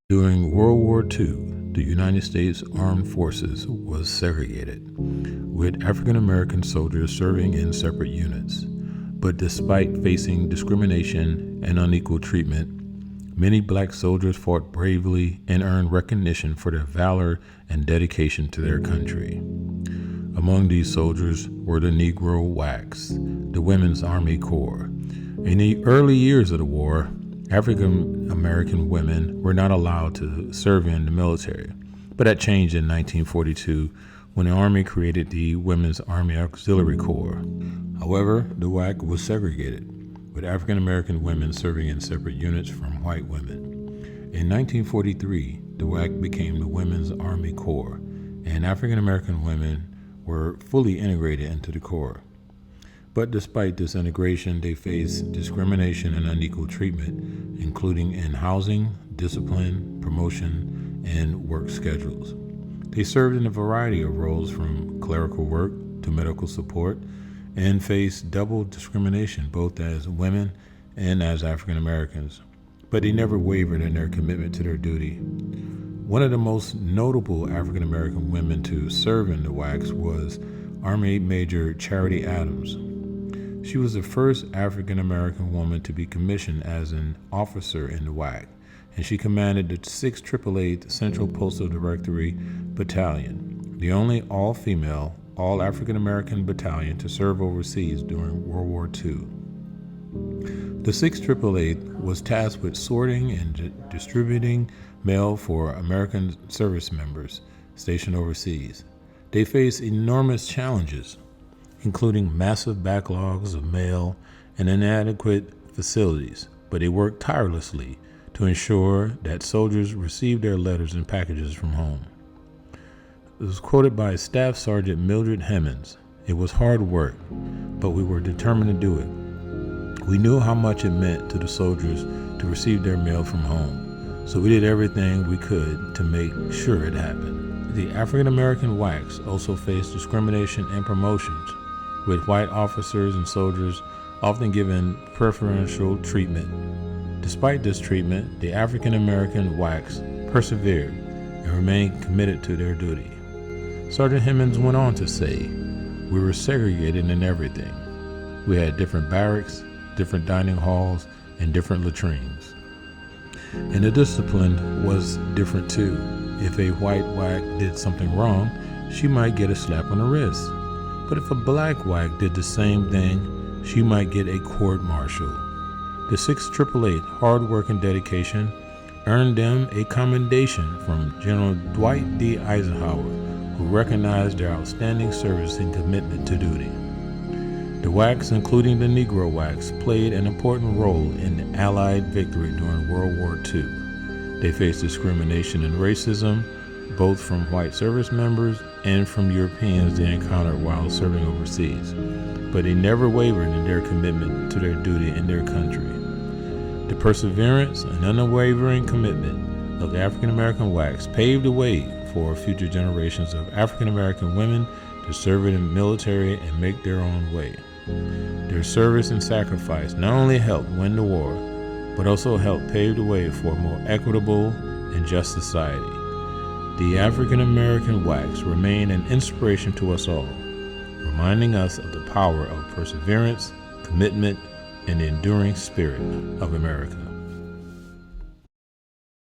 During World War II, the United States Armed Forces was segregated, with African American soldiers serving in separate units. But despite facing discrimination and unequal treatment, many black soldiers fought bravely and earned recognition for their valor and dedication to their country. Among these soldiers were the Negro WACs, the Women's Army Corps. In the early years of the war, African American women were not allowed to serve in the military, but that changed in 1942 when the Army created the Women's Army Auxiliary Corps. However, the WAC was segregated, with African American women serving in separate units from white women. In 1943, the WAC became the Women's Army Corps, and African American women were fully integrated into the Corps. But despite this integration, they faced discrimination and unequal treatment, including in housing, discipline, promotion, and work schedules. They served in a variety of roles from clerical work to medical support and faced double discrimination both as women and as African Americans. But they never wavered in their commitment to their duty. One of the most notable African American women to serve in the WACs was Army Major Charity Adams. She was the first African American woman to be commissioned as an officer in the WAC, and she commanded the 688th Central Postal Directory Battalion, the only all-female, all-African American battalion to serve overseas during World War II. The 688th was tasked with sorting and distributing mail for American service members stationed overseas. They faced enormous challenges, including massive backlogs of mail and inadequate facilities, but they worked tirelessly to ensure that soldiers received their letters and packages from home. It was quoted by Staff Sergeant Mildred Hemmons. "It was hard work, but we were determined to do it. We knew how much it meant to the soldiers to receive their mail from home, so we did everything we could to make sure it happened." The African American WACs also faced discrimination and promotions, with white officers and soldiers often given preferential treatment. Despite this treatment, the African American WACs persevered and remained committed to their duty. Sergeant Hemmons went on to say, "We were segregated in everything. We had different barracks, different dining halls, and different latrines. And the discipline was different too. If a white WAC did something wrong, she might get a slap on the wrist. But if a black WAC did the same thing, she might get a court-martial." The 688 hard work and dedication earned them a commendation from General Dwight D. Eisenhower, who recognized their outstanding service and commitment to duty. The WACs, including the Negro WACs, played an important role in the Allied victory during World War II. They faced discrimination and racism, both from white service members and from Europeans they encountered while serving overseas, but they never wavered in their commitment to their duty in their country. The perseverance and unwavering commitment of the African American WACs paved the way for future generations of African American women to serve in the military and make their own way. Their service and sacrifice not only helped win the war, but also helped pave the way for a more equitable and just society. The African American WACs remain an inspiration to us all, reminding us of the power of perseverance, commitment, and the enduring spirit of America.